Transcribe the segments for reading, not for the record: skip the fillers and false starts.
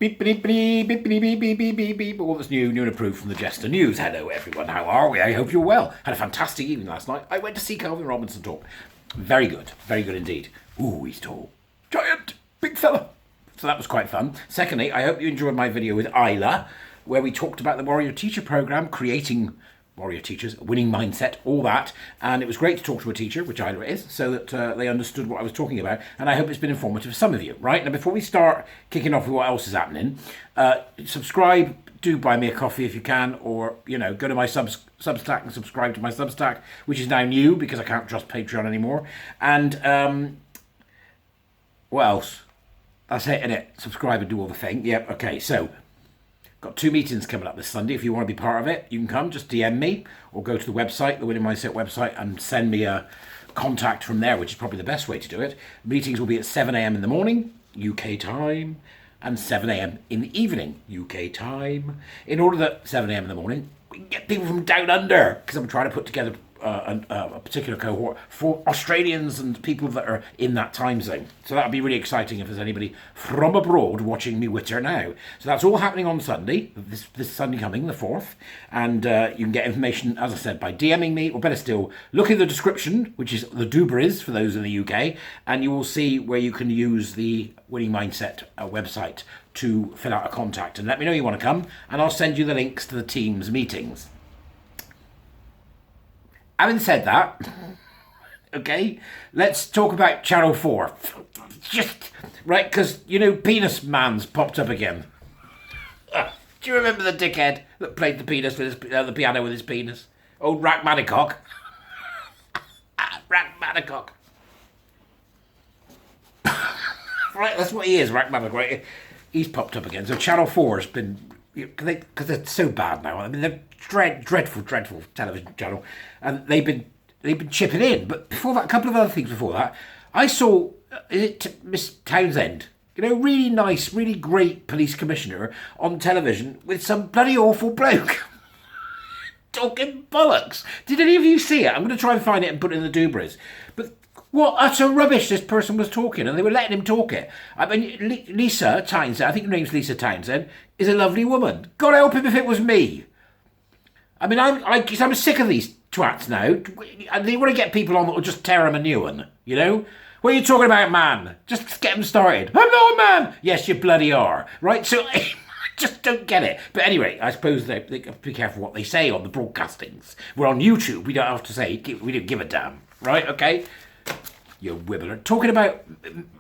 Beep, beep, beep, beep, beep, beep, beep, beep, beep, beep. All that's new and approved from the Jester News. Hello, everyone. How are we? I hope you're well. Had a fantastic evening last night. I went to see Calvin Robinson talk. Very good indeed. Ooh, he's tall. Giant. Big fella. So that was quite fun. Secondly, I hope you enjoyed my video with Isla, where we talked about the Warrior Teacher Program, creating warrior teachers, a winning mindset, all that. And it was great to talk to a teacher, which Isla is, so that they understood what I was talking about. And I hope it's been informative for some of you, right? Now, before we start kicking off with what else is happening, subscribe, do buy me a coffee if you can, or, you know, go to my Substack and subscribe to my Substack, which is now new because I can't trust Patreon anymore. And what else? That's it, innit? Subscribe and do all the thing. Yep, okay, so got 2 meetings coming up this Sunday. If you want to be part of it, you can come. Just DM me or go to the website, the Winning Mindset website, and send me a contact from there, which is probably the best way to do it. Meetings will be at 7 a.m. in the morning, UK time, and 7 a.m. in the evening, UK time. In order that 7 a.m. in the morning, we can get people from down under, because I'm trying to put together a particular cohort for Australians and people that are in that time zone. So that would be really exciting if there's anybody from abroad watching me witter now. So that's all happening on Sunday, this Sunday coming, the 4th. And you can get information, as I said, by DMing me, or better still, look in the description, which is the Dubris for those in the UK, and you will see where you can use the Winning Mindset website to fill out a contact. And let me know you want to come, and I'll send you the links to the team's meetings. Having said that, okay, let's talk about Channel 4. Just, right, because, you know, Penis Man's popped up again. Do you remember the dickhead that played the penis with his, the piano with his penis? Old Rhacmanicock. Rhacmanicock. Right, that's what he is, Rhacmanicock, right? He's popped up again. So Channel 4 has been, because they're so bad now. I mean, they're dreadful television channel, and they've been chipping in. But before that, a couple of other things before that, I saw Miss Townsends, you know, really nice, really great police commissioner on television with some bloody awful bloke talking bollocks. Did any of you see it? I'm going to try and find it and put it in the Dubris. But what utter rubbish this person was talking, and they were letting him talk it. I mean, Lisa Townsend, I think her name's Lisa Townsend, is a lovely woman. God help him if it was me. I mean, I'm sick of these twats now. And they want to get people on that will just tear them a new one, you know? What are you talking about, man? Just get them started. I'm not a man. Yes, you bloody are. Right? So I just don't get it. But anyway, I suppose they have to be careful what they say on the broadcastings. We're on YouTube. We don't have to say, we don't give a damn. Right? Okay? You wibbler. Talking about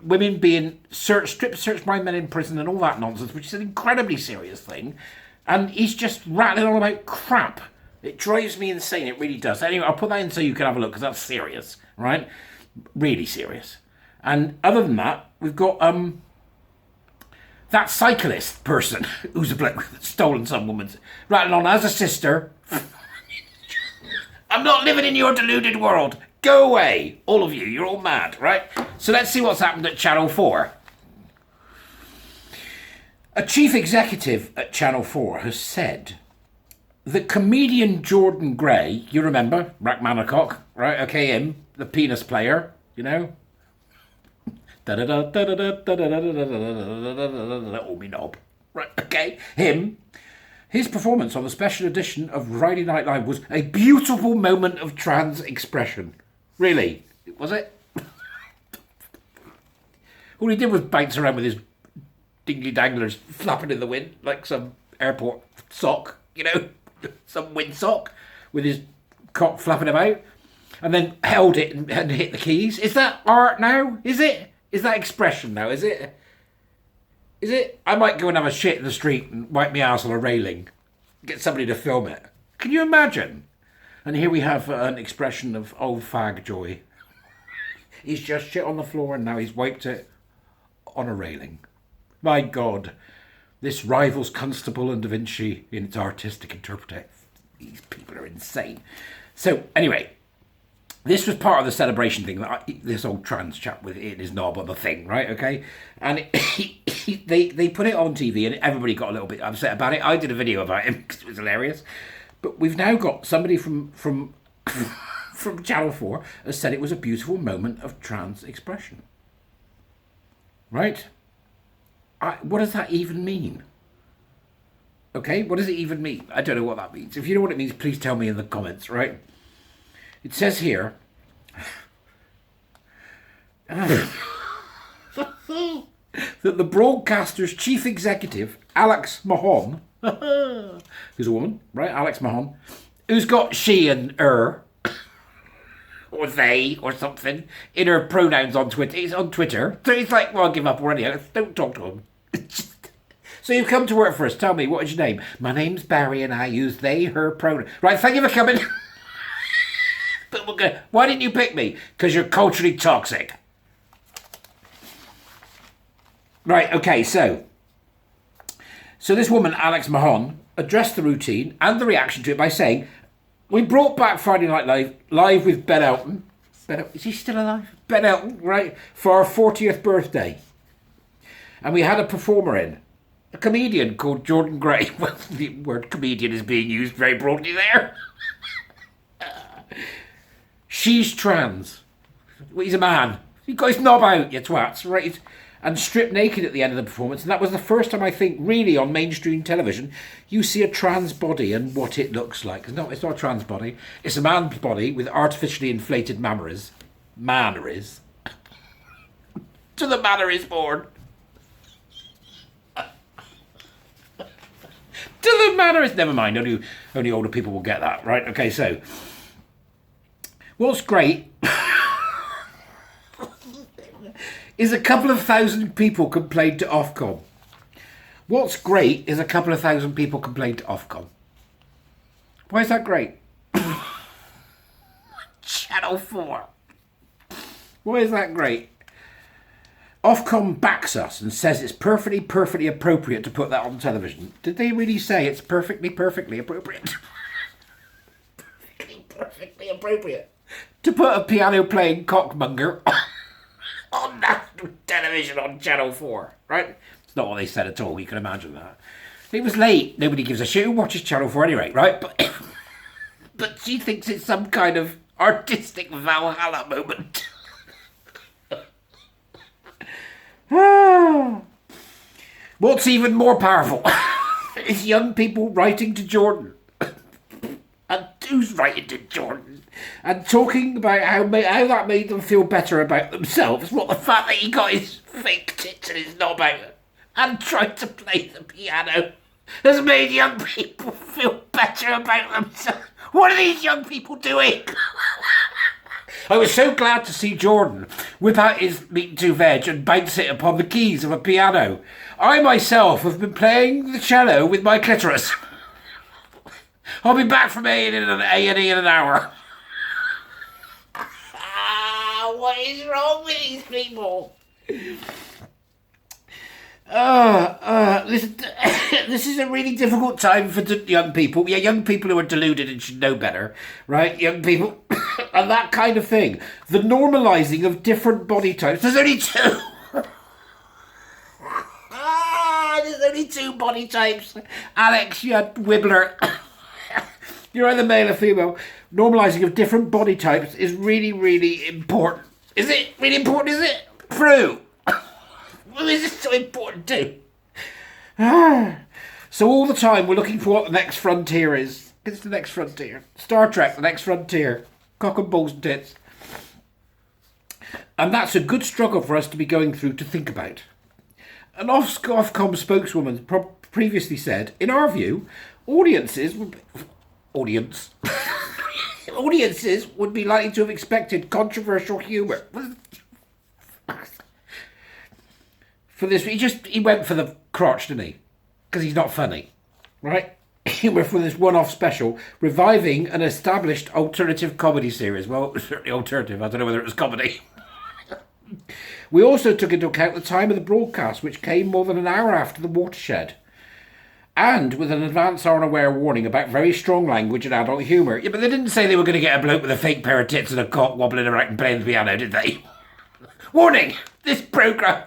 women being strip searched by men in prison and all that nonsense, which is an incredibly serious thing. And he's just rattling on about crap. It drives me insane. It really does. Anyway, I'll put that in so you can have a look, because that's serious, right? Really serious. And other than that, we've got that cyclist person who's a bloke that's stolen some woman's, rattling on as a sister. I'm not living in your deluded world. Go away, all of you. You're all mad, right? So let's see what's happened at Channel 4. A chief executive at Channel 4 has said that comedian Jordan Gray, you remember, Rhacmanicock, right? Okay, him, the penis player, you know? Oh, me knob. Right, okay, him. His performance on the special edition of Friday Night Live was a beautiful moment of trans expression. Really? Was it? All he did was bounce around with his dingy danglers flapping in the wind like some airport sock, you know, some windsock with his cock flapping about, and then held it and hit the keys. Is that art now? Is it? Is that expression now? Is it? Is it? I might go and have a shit in the street and wipe my ass on a railing, get somebody to film it. Can you imagine? And here we have an expression of old fag joy. He's just shit on the floor and now he's wiped it on a railing. My God, this rivals Constable and Da Vinci in its artistic interpretation. These people are insane. So anyway, this was part of the celebration thing that this old trans chap with it in his knob on the thing, right? Okay, and they put it on TV and everybody got a little bit upset about it. I did a video about him because it was hilarious. But we've now got somebody from Channel 4 has said it was a beautiful moment of trans expression. Right? What does that even mean? Okay, what does it even mean? I don't know what that means. If you know what it means, please tell me in the comments, right? It says here that the broadcaster's chief executive, Alex Mahon, who's a woman, right? Alex Mahon, who's got she and her, or they, or something, in her pronouns on Twitter. He's on Twitter. So he's like, well, I'll give up already. Don't talk to him. So you've come to work for us. Tell me, what is your name? My name's Barry and I use they, her pronoun. Right, thank you for coming. But we're good. Why didn't you pick me? Because you're culturally toxic. Right, okay, so this woman, Alex Mahon, addressed the routine and the reaction to it by saying, we brought back Friday Night Live with Ben Elton. Is he still alive? Ben Elton, right, for our 40th birthday. And we had a performer in, a comedian called Jordan Gray. Well, the word comedian is being used very broadly there. She's trans. He's a man. He got his knob out, you twats, right? And stripped naked at the end of the performance. And that was the first time, I think, really on mainstream television, you see a trans body and what it looks like. It's not a trans body. It's a man's body with artificially inflated mammaries. Manneries. To the manner is born. To the manner is... Never mind, only older people will get that, right? Okay, so... What's great... is a couple of thousand people complained to Ofcom. What's great is a couple of thousand people complained to Ofcom. Why is that great? Channel 4. Why is that great? Ofcom backs us and says it's perfectly appropriate to put that on television. Did they really say it's perfectly appropriate? perfectly appropriate. To put a piano-playing cockmonger on national television on Channel 4, right? It's not what they said at all, you can imagine that. It was late, nobody gives a shit, who watches Channel 4 anyway, right? But she thinks it's some kind of artistic Valhalla moment. What's even more powerful is young people writing to Jordan. And who's writing to Jordan? And talking about how that made them feel better about themselves. What, the fact that he got his fake tits and his knob out and tried to play the piano has made young people feel better about themselves. What are these young people doing? I was so glad to see Jordan whip out his meat and two veg and bounce it upon the keys of a piano. I myself have been playing the cello with my clitoris. I'll be back from A&E in an hour. What is wrong with these people? This is a really difficult time for young people. Yeah, young people who are deluded and should know better, right? Young people, and that kind of thing. The normalising of different body types. There's only two. There's only two body types. Alex, you had Wibbler. You're either male or female. Normalising of different body types is really, really important. Is it really important, is it? Prue. Who is this so important to? So all the time we're looking for what the next frontier is. It's the next frontier. Star Trek, the next frontier. Cock and balls and tits. And that's a good struggle for us to be going through to think about. An Ofcom spokeswoman previously said, in our view, audiences would be likely to have expected controversial humour. For this, he went for the crotch, didn't he? Because he's not funny, right? He went for this one-off special, reviving an established alternative comedy series. Well, it was certainly alternative. I don't know whether it was comedy. We also took into account the time of the broadcast, which came more than an hour after the watershed. And with an advance unaware warning about very strong language and adult humour. Yeah, but they didn't say they were going to get a bloke with a fake pair of tits and a cock wobbling around and playing the piano, did they? Warning! This programme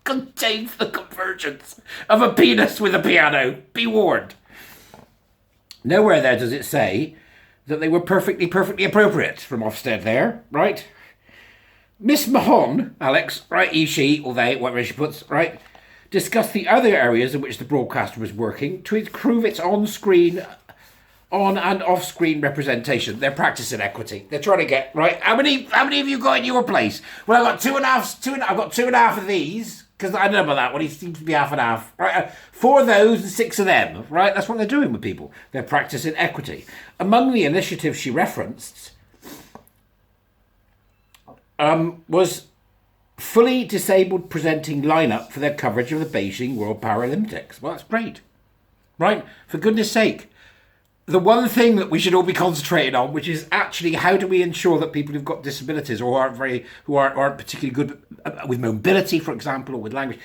contains the convergence of a penis with a piano. Be warned. Nowhere there does it say that they were perfectly appropriate from Ofsted there, right? Miss Mahon, Alex, right, he, she, or they, whatever she puts, right, discussed the other areas in which the broadcaster was working to improve its on-screen, on and off-screen representation. They're practicing equity. They're trying to get, right, how many have you got in your place? Well, I've got I've got two and a half of these, because I don't know about that one, he seems to be half and half. Right, 4 of those and 6 of them, right? That's what they're doing with people. They're practicing equity. Among the initiatives she referenced, was fully disabled presenting lineup for their coverage of the Beijing World Paralympics. Well, that's great, right? For goodness sake. The one thing that we should all be concentrating on, which is actually how do we ensure that people who've got disabilities or aren't particularly good with mobility, for example, or with language,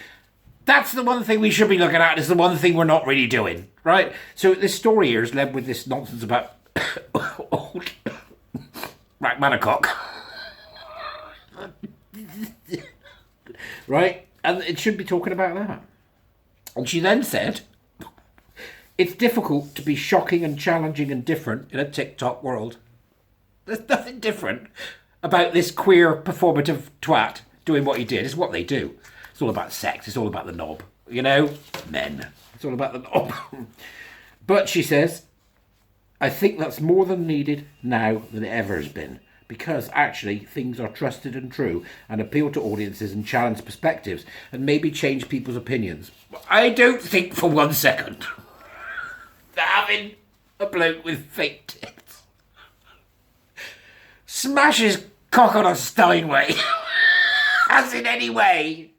that's the one thing we should be looking at. It's the one thing we're not really doing, right? So this story here is led with this nonsense about old Rhacmanicock. Right? And it should be talking about that. And she then said, it's difficult to be shocking and challenging and different in a TikTok world. There's nothing different about this queer performative twat doing what he did. It's what they do. It's all about sex. It's all about the knob. You know? Men. It's all about the knob. But she says, I think that's more than needed now than it ever has been. Because actually things are trusted and true and appeal to audiences and challenge perspectives and maybe change people's opinions. I don't think for 1 second that having a bloke with fake tits smash his cock on a Steinway has in any way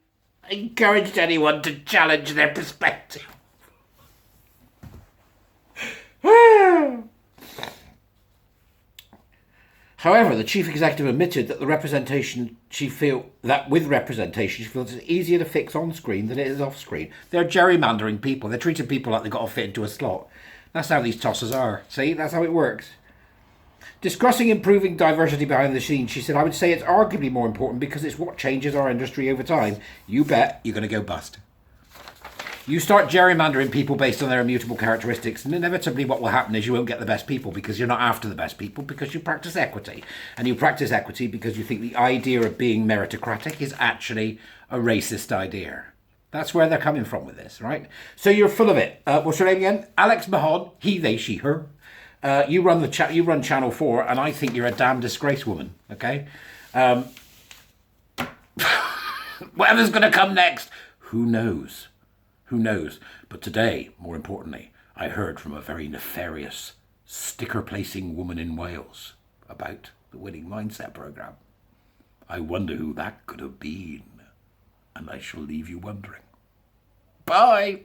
encouraged anyone to challenge their perspective. However, the chief executive admitted that she feels it's easier to fix on screen than it is off screen. They're gerrymandering people. They're treating people like they've got to fit into a slot. That's how these tossers are. See, that's how it works. Discussing improving diversity behind the scenes, she said, I would say it's arguably more important because it's what changes our industry over time. You bet you're going to go bust. You start gerrymandering people based on their immutable characteristics, and inevitably what will happen is you won't get the best people because you're not after the best people, because you practice equity. And you practice equity because you think the idea of being meritocratic is actually a racist idea. That's where they're coming from with this, right? So you're full of it. What's your name again? Alex Mahon, he, they, she, her. You run Channel 4, and I think you're a damn disgrace woman, okay? Whatever's going to come next, who knows? Who knows? But today, more importantly, I heard from a very nefarious sticker-placing woman in Wales about the Winning Mindset programme. I wonder who that could have been. And I shall leave you wondering. Bye!